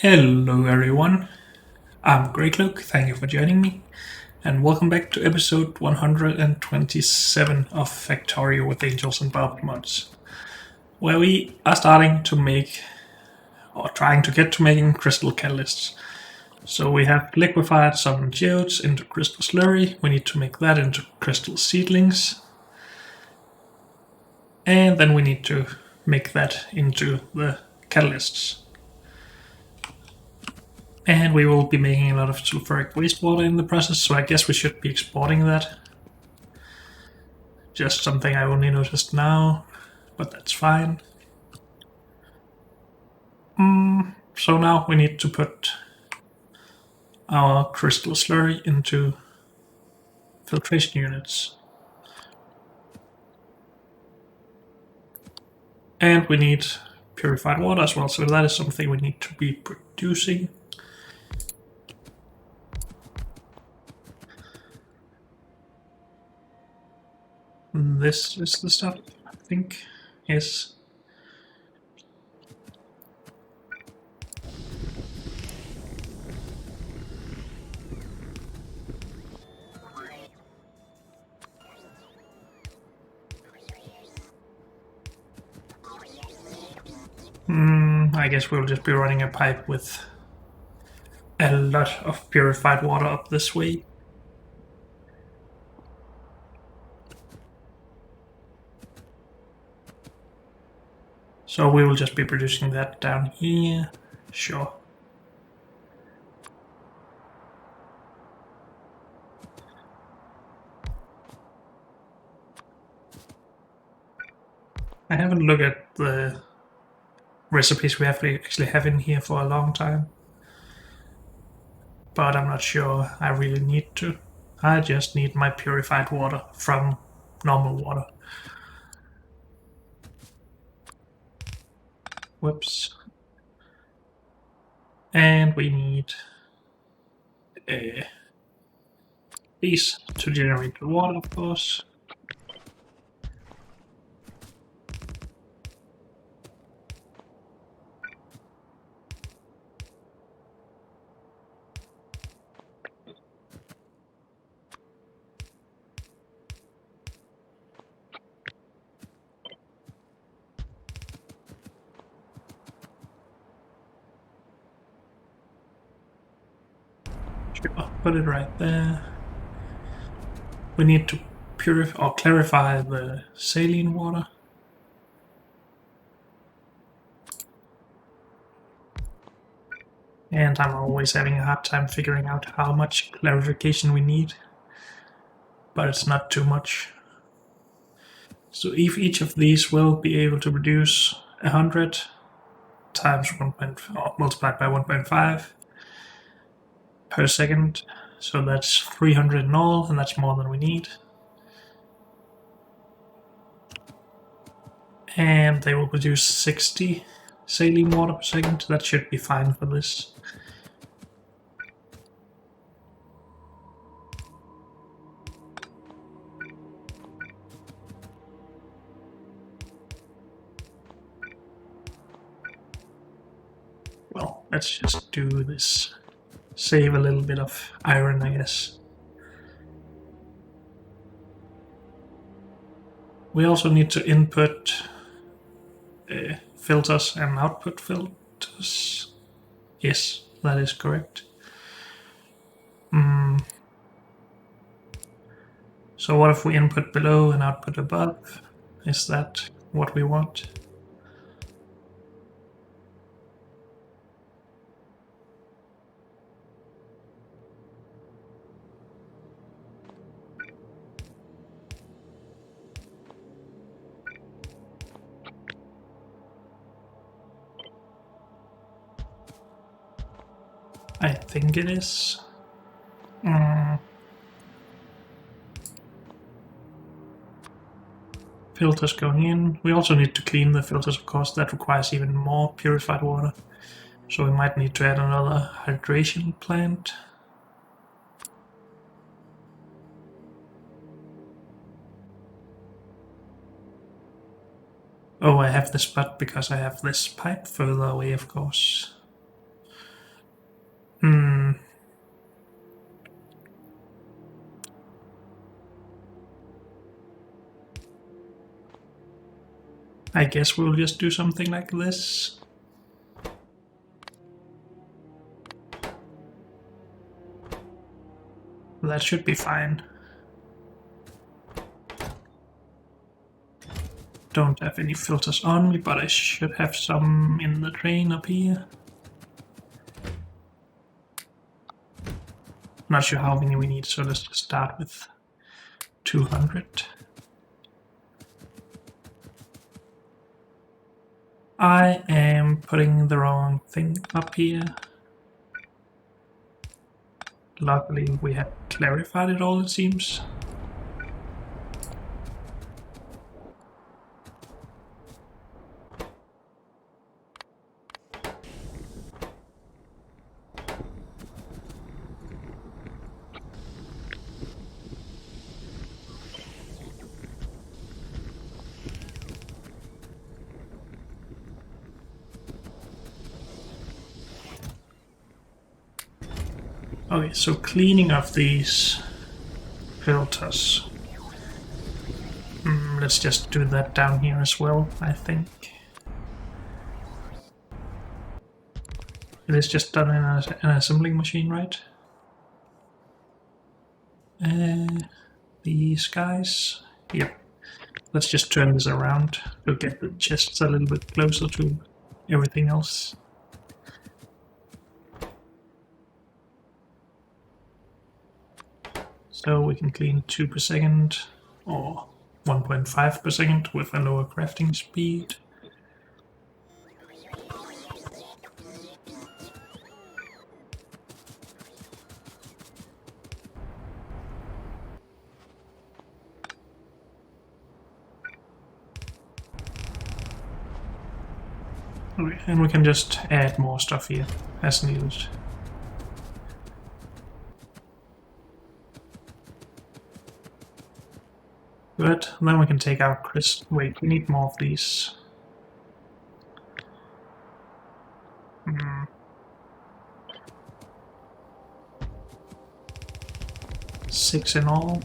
Hello everyone, I'm Greg Luke, thank you for joining me, and welcome back to episode 127 of Factorio with Angels and Barbed Mods, where we are starting to make, or trying to get to making crystal catalysts. So we have liquefied some geodes into crystal slurry, we need to make that into crystal seedlings, and then we need to make that into the catalysts. And we will be making a lot of sulfuric wastewater in the process, so I guess we should be exporting that. Just something I only noticed now, but that's fine. So now we need to put our crystal slurry into filtration units. And we need purified water as well, so that is something we need to be producing. This is the stuff, I think. Yes. I guess we'll just be running a pipe with a lot of purified water up this way. So we will just be producing that down here. Sure. I haven't looked at the recipes we actually have in here for a long time, but I'm not sure I really need to. I just need my purified water from normal water. Whoops. And we need these to generate the water, of course. Sure, put it right there. We need to purify or clarify the saline water. And I'm always having a hard time figuring out how much clarification we need, but it's not too much. So if each of these will be able to produce 100 times 1. Or multiplied by 1.5 per second, so that's 300 in all, and that's more than we need. And they will produce 60 saline water per second. That should be fine for this. Well, let's just do this. Save a little bit of iron, I guess. We also need to input filters and output filters. Yes, that is correct. So what if we input below and output above? Is that what we want? I think it is. Filters going in. We also need to clean the filters, of course. That requires even more purified water. So we might need to add another hydration plant. Oh, I have this spot because I have this pipe further away, of course. Hmm. I guess we'll just do something like this. That should be fine. Don't have any filters on me, but I should have some in the drain up here. Not sure how many we need, so let's just start with 200. I am putting the wrong thing up here. Luckily we have clarified it all, it seems. Okay, so cleaning of these filters. Let's just do that down here as well, I think. It is just done in an assembling machine, right? These guys. Yep. Let's just turn this around to get the chests a little bit closer to everything else. So we can clean 2 per second or 1.5 per second with a lower crafting speed. Okay, and we can just add more stuff here as needed. Good, then we can take out Chris. Wait, we need more of these. 6 in all.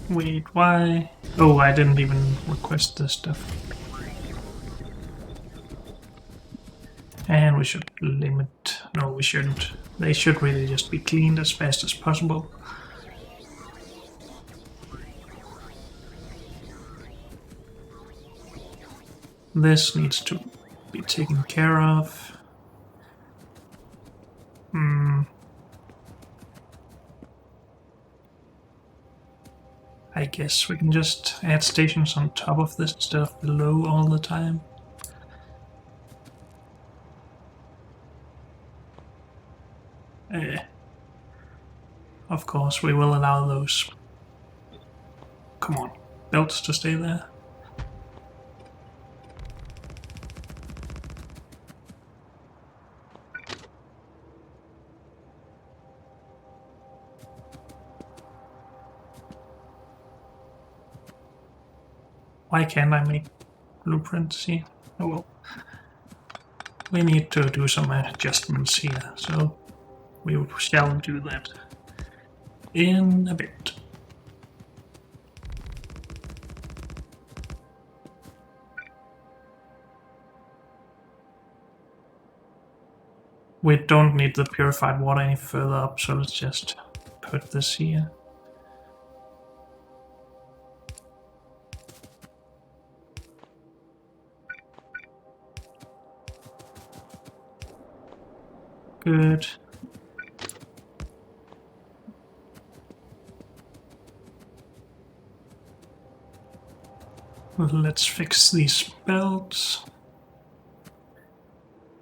Wait, why? Oh, I didn't even request this stuff. And we should limit... No, we shouldn't. They should really just be cleaned as fast as possible. This needs to be taken care of. I guess we can just add stations on top of this instead of below all the time. Of course, we will allow those. Come on, belts to stay there. Why can't I make blueprints here? Oh well. We need to do some adjustments here, so we shall do that in a bit. We don't need the purified water any further up, so let's just put this here. Good. Let's fix these belts.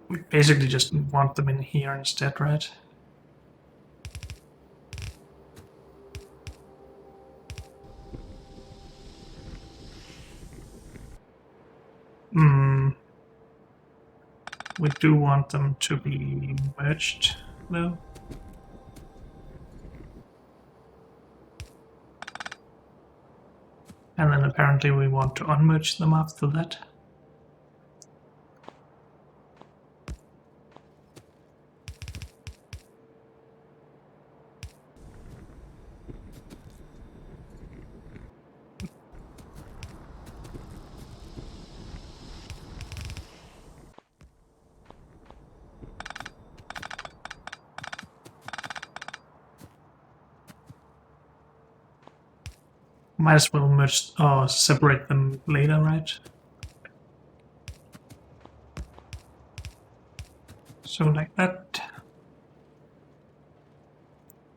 We basically just want them in here instead, right? We do want them to be merged, though. And then apparently we want to unmerge them after that. Might as well merge or separate them later, right? So like that.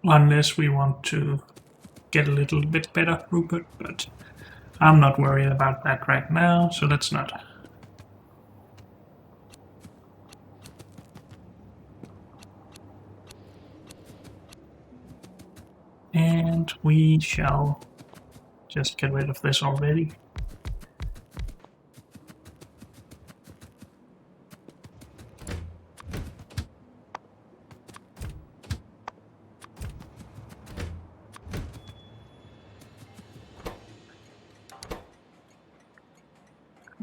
Unless we want to get a little bit better throughput, but I'm not worried about that right now, so let's not. And we shall just get rid of this already.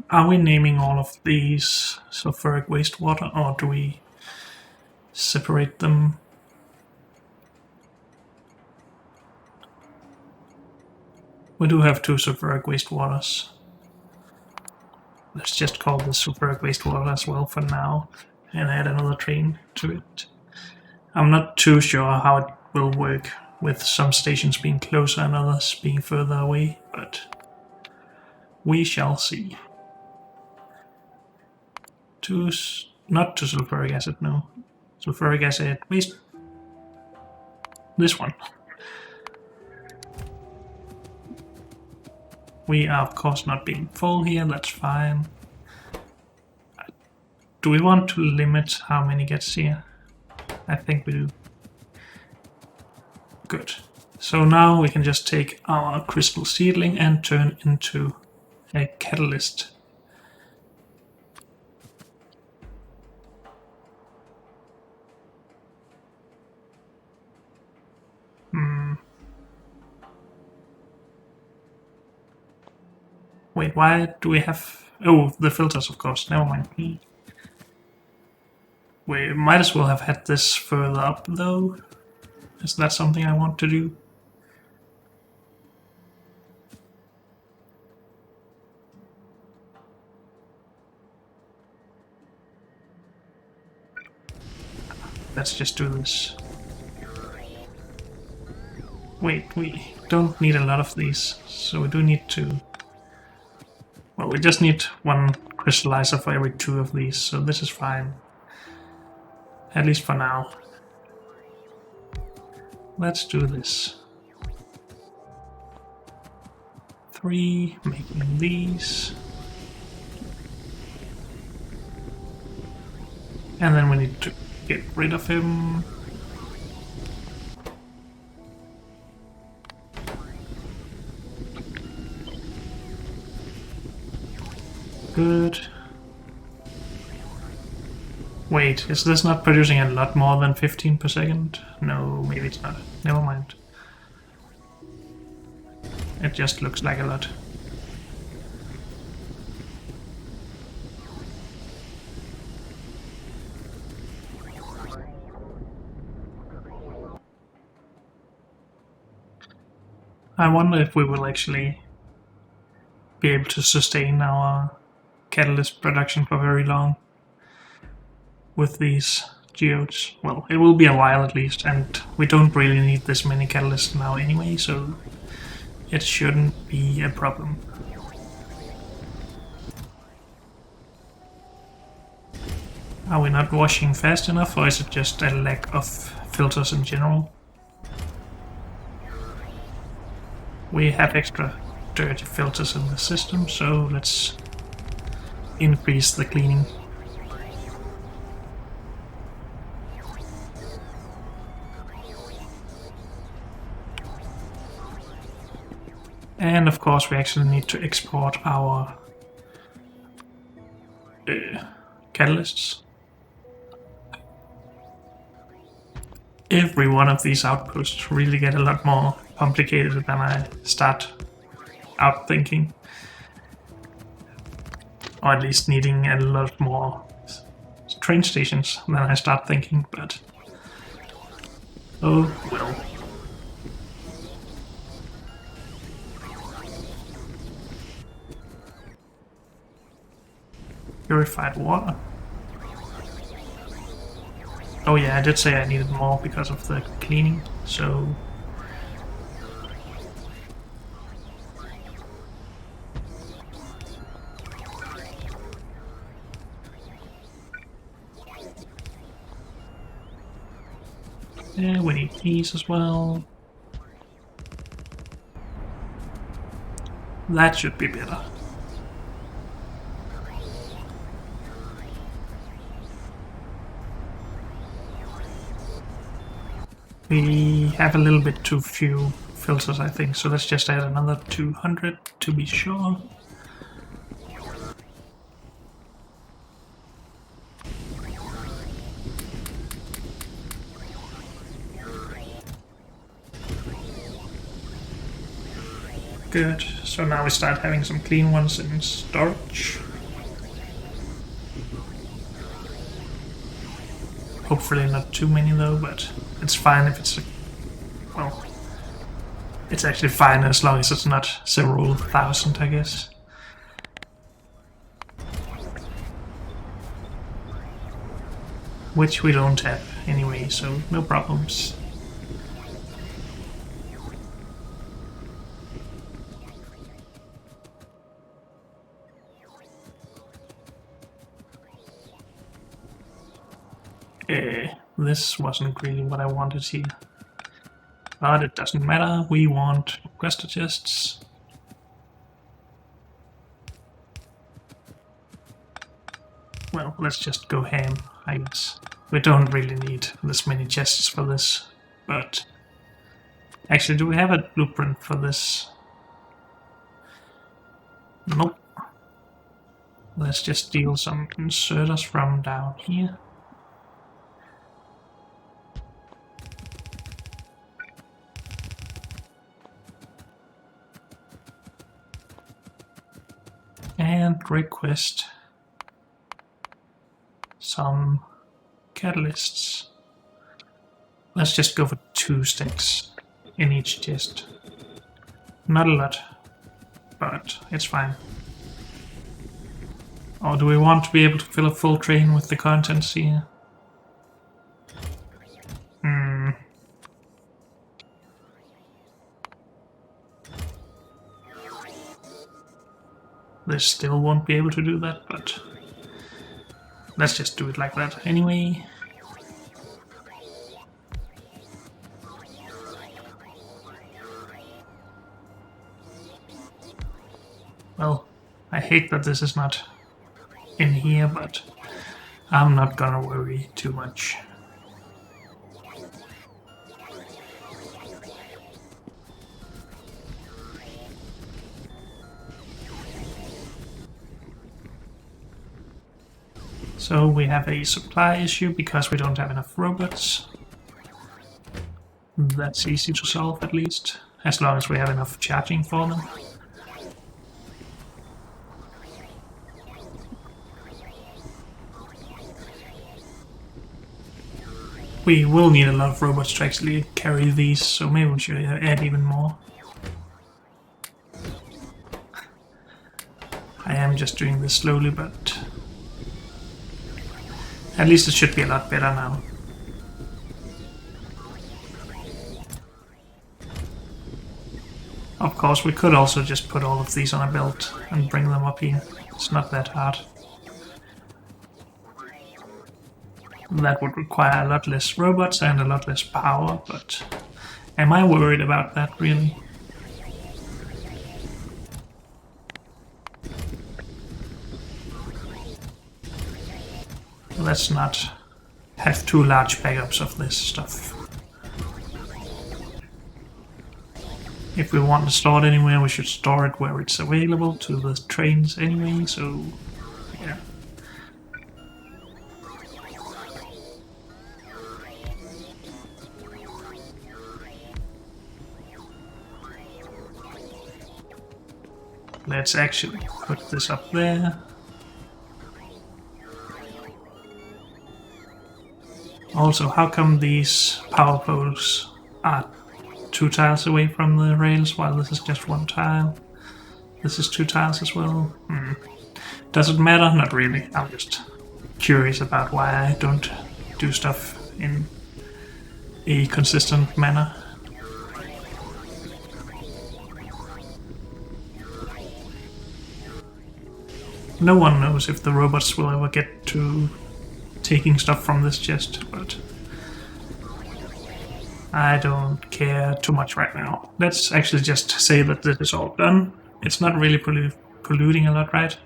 Are we naming all of these sulfuric wastewater, or do we separate them? We do have 2 sulfuric wastewaters. Let's just call this sulfuric wastewater as well for now, and add another train to it. I'm not too sure how it will work with some stations being closer and others being further away, but we shall see. Not to sulfuric acid, no. Sulfuric acid waste. This one. We are of course not being full here, that's fine. Do we want to limit how many gets here? I think we do. Good. So now we can just take our crystal seedling and turn into a catalyst. Wait, why do we have... Oh, the filters, of course. Never mind. We might as well have had this further up, though. Is that something I want to do? Let's just do this. Wait, we don't need a lot of these, so we do need to... Well, we just need 1 crystallizer for every 2 of these, so this is fine. At least for now. Let's do this. 3, making these. And then we need to get rid of him. Good. Wait, is this not producing a lot more than 15 per second? No, maybe it's not. Never mind. It just looks like a lot. I wonder if we will actually be able to sustain our catalyst production for very long with these geodes. Well, it will be a while at least, and we don't really need this many catalysts now anyway, so it shouldn't be a problem. Are we not washing fast enough, or is it just a lack of filters in general? We have extra dirty filters in the system, so let's increase the cleaning. And of course we actually need to export our catalysts. Every one of these outposts really get a lot more complicated than I start outthinking. Or at least needing a lot more train stations than I start thinking, but oh well. Purified water. Oh yeah, I did say I needed more because of the cleaning, so... yeah, we need these as well. That should be better. We have a little bit too few filters, I think, so let's just add another 200 to be sure. Good, so now we start having some clean ones in storage. Hopefully not too many though, but it's fine if it's... well, it's actually fine as long as it's not several thousand, I guess. Which we don't have anyway, so no problems. This wasn't really what I wanted here. But it doesn't matter, we want quest chests. Well, let's just go ham, I guess. We don't really need this many chests for this, but... actually, do we have a blueprint for this? Nope. Let's just steal some inserters from down here. And request some catalysts. Let's just go for 2 stacks in each chest. Not a lot, but it's fine. Or do we want to be able to fill a full train with the contents here? They still won't be able to do that, but let's just do it like that anyway. Well, I hate that this is not in here, but I'm not gonna worry too much. So we have a supply issue because we don't have enough robots. That's easy to solve at least, as long as we have enough charging for them. We will need a lot of robots to actually carry these, so maybe we should add even more. I am just doing this slowly, but at least it should be a lot better now. Of course, we could also just put all of these on a belt and bring them up here. It's not that hard. That would require a lot less robots and a lot less power, but am I worried about that really? Let's not have too large backups of this stuff. If we want to store it anywhere, we should store it where it's available to the trains anyway, so yeah. Let's actually put this up there. Also, how come these power poles are 2 tiles away from the rails while this is just 1 tile? This is 2 tiles as well. Does it matter? Not really. I'm just curious about why I don't do stuff in a consistent manner. No one knows if the robots will ever get to taking stuff from this chest, but I don't care too much right now. Let's actually just say that this is all done. It's not really polluting a lot, right?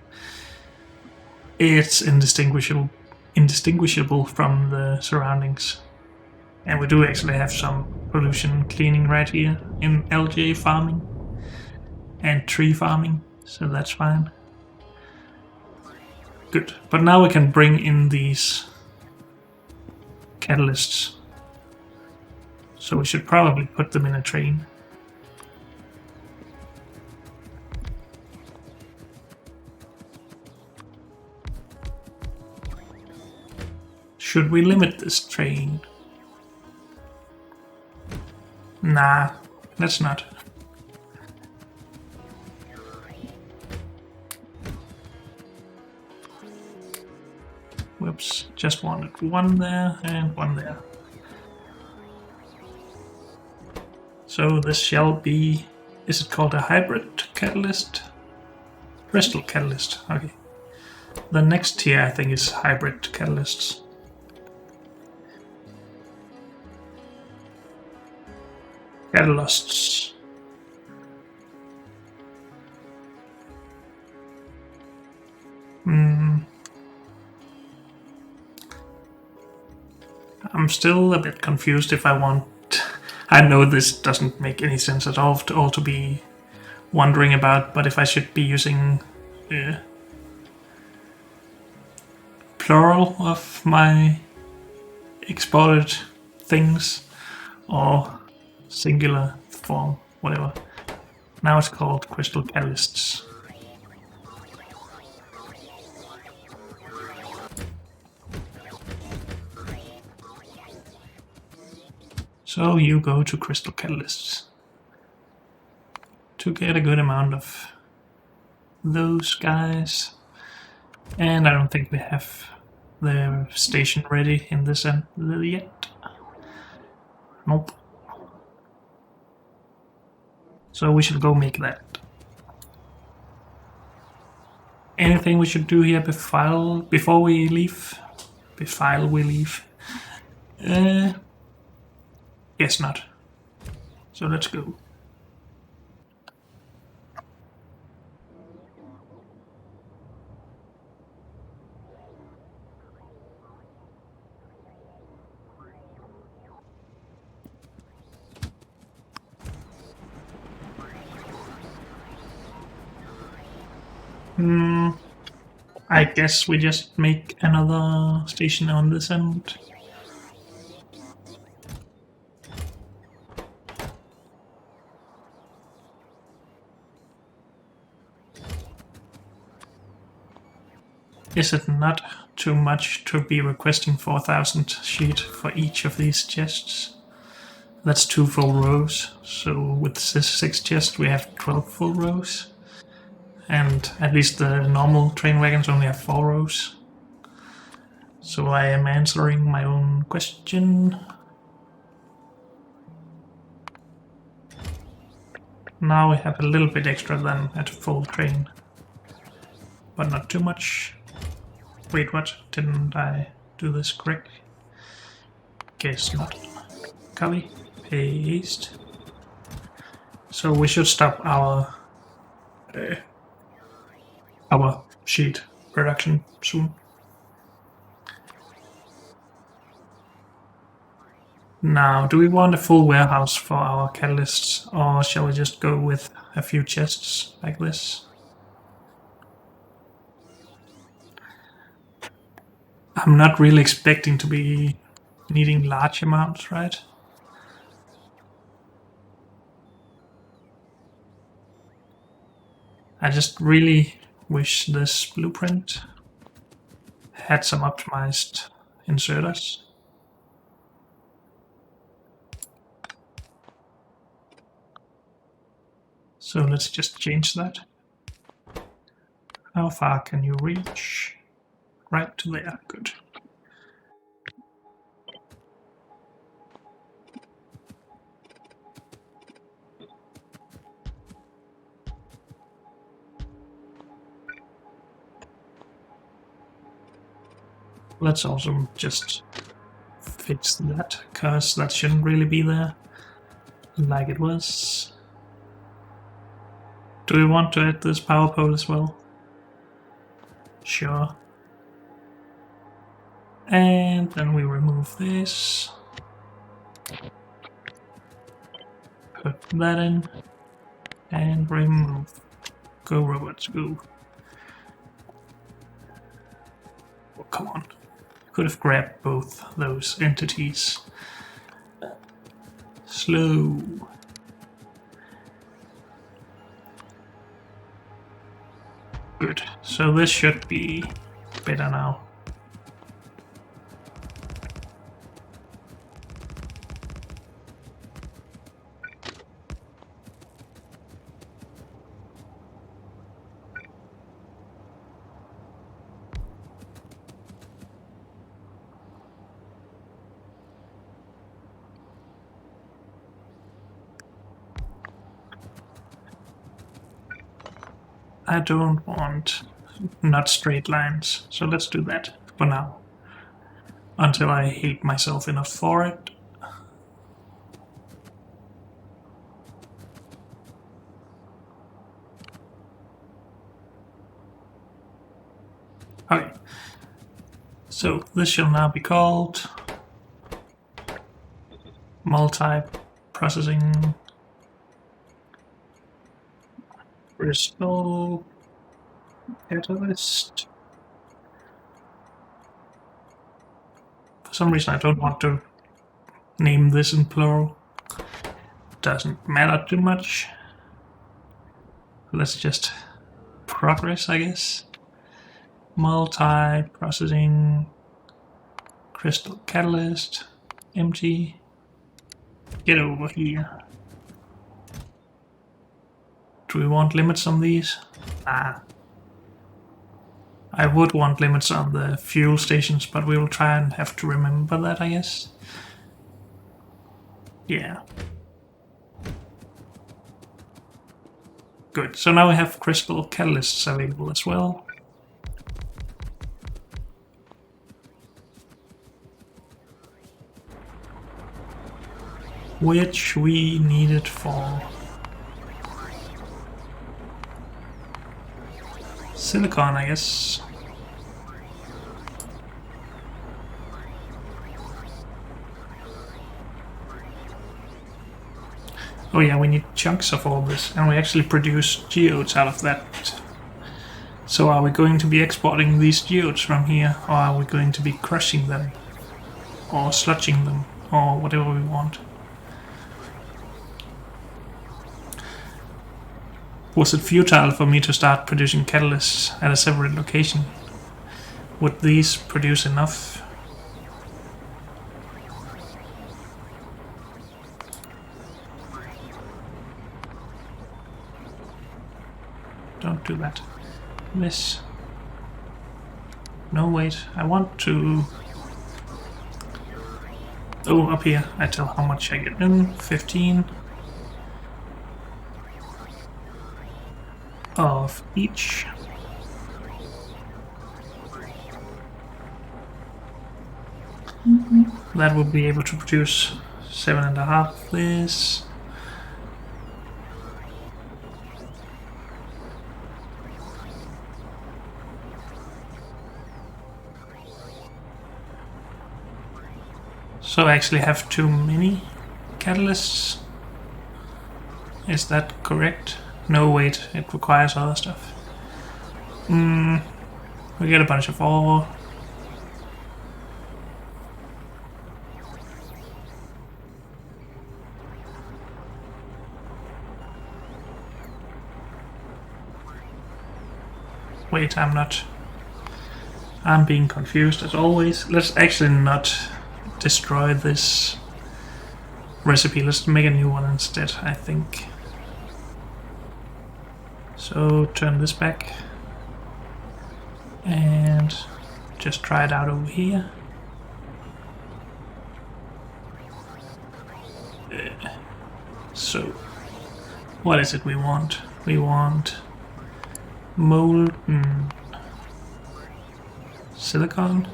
It's indistinguishable from the surroundings. And we do actually have some pollution cleaning right here in LJ farming and tree farming, so that's fine. Good. But now we can bring in these catalysts. So we should probably put them in a train. Should we limit this train? Nah, let's not. Whoops, just wanted 1 there and 1 there. So this shall be, is it called a hybrid catalyst? Crystal catalyst, okay. The next tier I think is hybrid catalysts. Catalysts. I'm still a bit confused if I want... I know this doesn't make any sense at all to be wondering about, but if I should be using plural of my exported things or singular form, whatever. Now it's called crystal catalysts. So you go to crystal catalysts to get a good amount of those guys. And I don't think we have the station ready in this end yet. Nope. So we should go make that. Anything we should do here before we leave? Before we leave? Guess not. So let's go. I guess we just make another station on this end. Is it not too much to be requesting 4,000 sheet for each of these chests? That's 2 full rows, so with this 6 chests we have 12 full rows. And at least the normal train wagons only have 4 rows. So I am answering my own question. Now we have a little bit extra than at full train, but not too much. Wait, what? Didn't I do this correctly? Guess not. Copy, paste. So we should stop our sheet production soon. Now, do we want a full warehouse for our catalysts, or shall we just go with a few chests like this? I'm not really expecting to be needing large amounts, right? I just really wish this blueprint had some optimized inserters. So let's just change that. How far can you reach? Right to there, good. Let's also just fix that, because that shouldn't really be there like it was. Do we want to add this power pole as well? Sure. And then we remove this. Put that in. And remove. Go robots, go. Oh, come on. Could have grabbed both those entities. Slow. Good. So this should be better now. I don't want not straight lines, so let's do that for now. Until I hate myself enough for it. Okay. So this shall now be called multi-processing crystal catalyst. For some reason I don't want to name this in plural. Doesn't matter too much. Let's just progress, I guess. Multi-processing crystal catalyst. Empty. Get over here. Do we want limits on these? Nah. I would want limits on the fuel stations, but we will try and have to remember that, I guess. Yeah. Good. So now we have crystal catalysts available as well. Which we needed for silicon, I guess. Oh yeah, we need chunks of all this, and we actually produce geodes out of that. So are we going to be exporting these geodes from here, or are we going to be crushing them? Or sludging them, or whatever we want? Was it futile for me to start producing catalysts at a separate location? Would these produce enough? Don't do that. This. No, wait. I want to... Oh, up here. I tell how much I get in. 15. Of each. That will be able to produce 7.5 of this. So I actually have too many catalysts. Is that correct? No, wait, it requires other stuff. We get a bunch of ore. wait, I'm being confused as always. Let's actually not destroy this recipe. Let's make a new one instead, I think. So turn this back and just try it out over here. So what is it we want? We want molten silicon,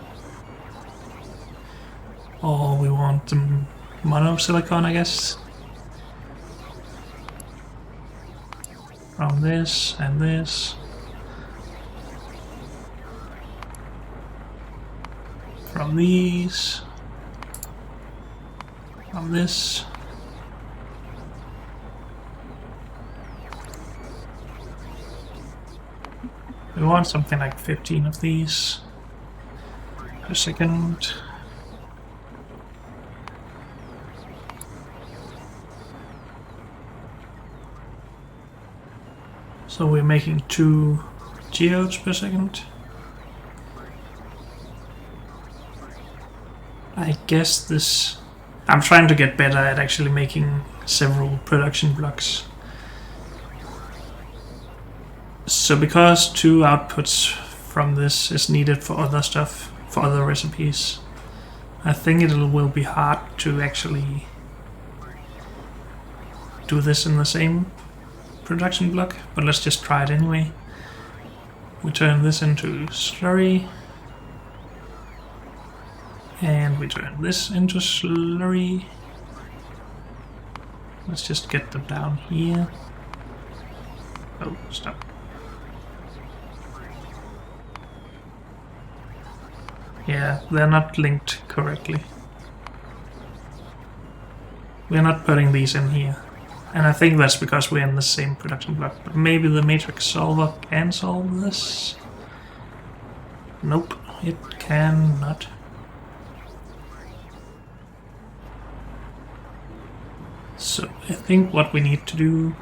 or we want the monosilicon, I guess, from this and this, from these, from this. We want something like 15 of these per second. So we're making 2 geodes per second. I guess this... I'm trying to get better at actually making several production blocks. So because 2 outputs from this is needed for other stuff, for other recipes, I think it will be hard to actually do this in the same production block, but let's just try it anyway. We turn this into slurry, and we turn this into slurry. Let's just get them down here. Oh, stop. Yeah, they're not linked correctly. We're not putting these in here. And I think that's because we're in the same production block. But maybe the matrix solver can solve this? Nope, it cannot. So I think what we need to do...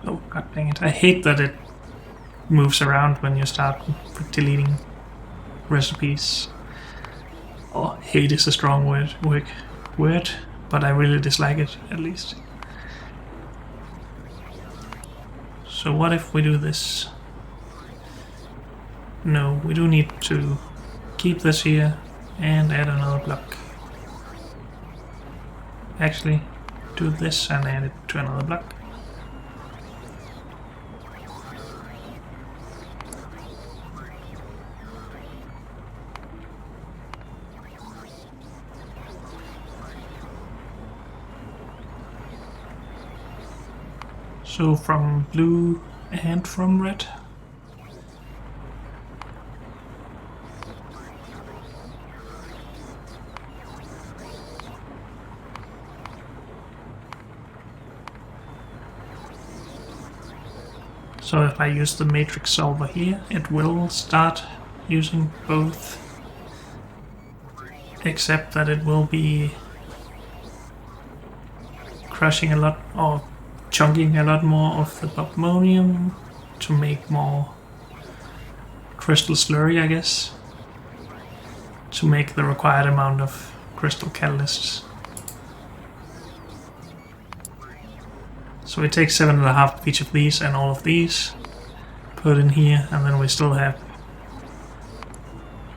Oh, god dang it. I hate that it moves around when you start deleting recipes. Oh, hate is a strong word, but I really dislike it, at least. So what if we do this? No, we do need to keep this here and add another block. Actually, do this and add it to another block. So from blue and from red. So if I use the matrix solver here, it will start using both, except that it will be crushing a lot, or chunking a lot more of the bobmonium to make more crystal slurry, I guess, to make the required amount of crystal catalysts. So we take 7.5 of each of these and all of these, put in here, and then we still have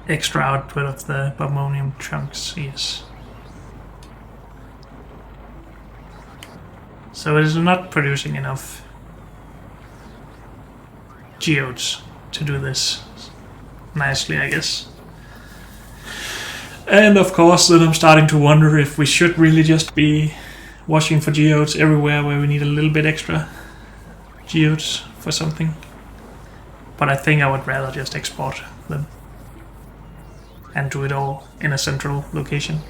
extra output of the bobmonium chunks, yes. So it is not producing enough geodes to do this nicely, I guess. And of course, then I'm starting to wonder if we should really just be watching for geodes everywhere where we need a little bit extra geodes for something. But I think I would rather just export them and do it all in a central location.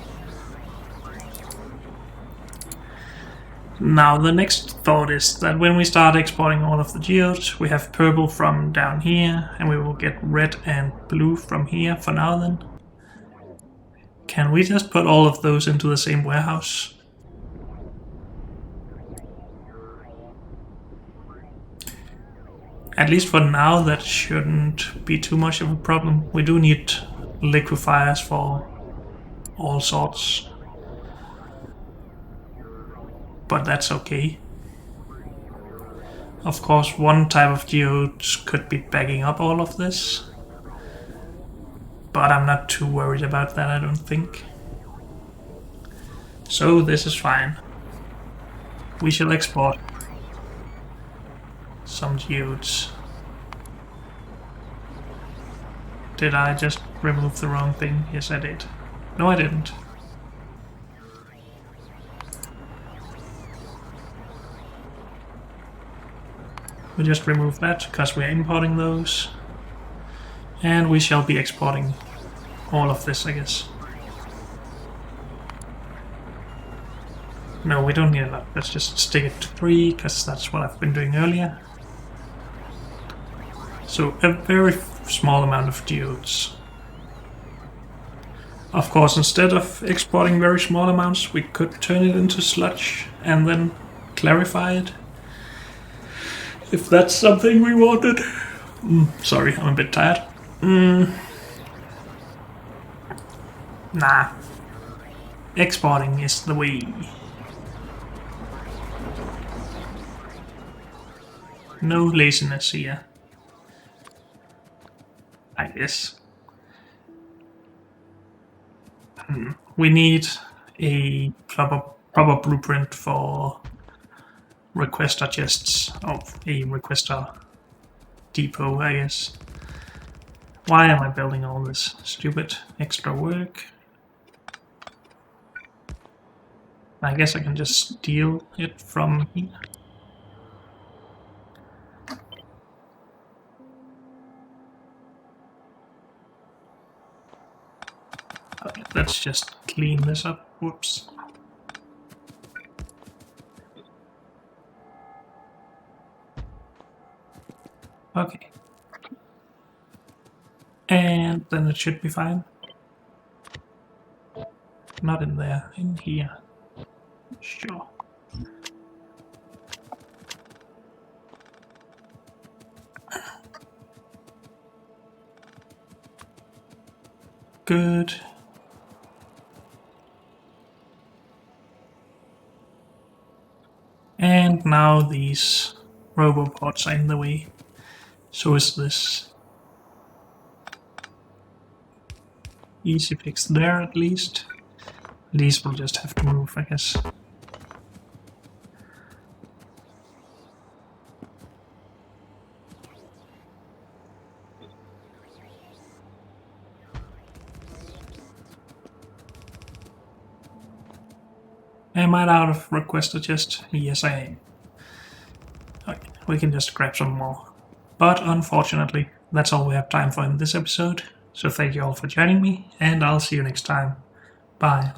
Now the next thought is that when we start exporting all of the geodes, we have purple from down here, and we will get red and blue from here for now then. Can we just put all of those into the same warehouse? At least for now, that shouldn't be too much of a problem. We do need liquefiers for all sorts, but that's okay. Of course, one type of geodes could be backing up all of this, but I'm not too worried about that, I don't think. So this is fine. We shall export some geodes. Did I just remove the wrong thing? Yes, I did. No, I didn't. We just remove that because we're importing those. And we shall be exporting all of this, I guess. No, we don't need a lot. Let's just stick it to 3 because that's what I've been doing earlier. So a very small amount of geodes. Of course, instead of exporting very small amounts, we could turn it into sludge and then clarify it. If that's something we wanted. Sorry, I'm a bit tired. Nah. Exporting is the way. No laziness here. I guess. We need a proper blueprint for requester chests. Oh, a requester depot, I guess. Why am I building all this stupid extra work? I guess I can just steal it from here. Okay, let's just clean this up. Whoops. Okay. And then it should be fine. Not in there, in here. Sure. Good. And now these robopods are in the way. So is this. Easy fix there at least. These will just have to move, I guess. Am I out of requester chest? Yes, I am. Okay, we can just grab some more. But unfortunately, that's all we have time for in this episode. So thank you all for joining me, and I'll see you next time. Bye.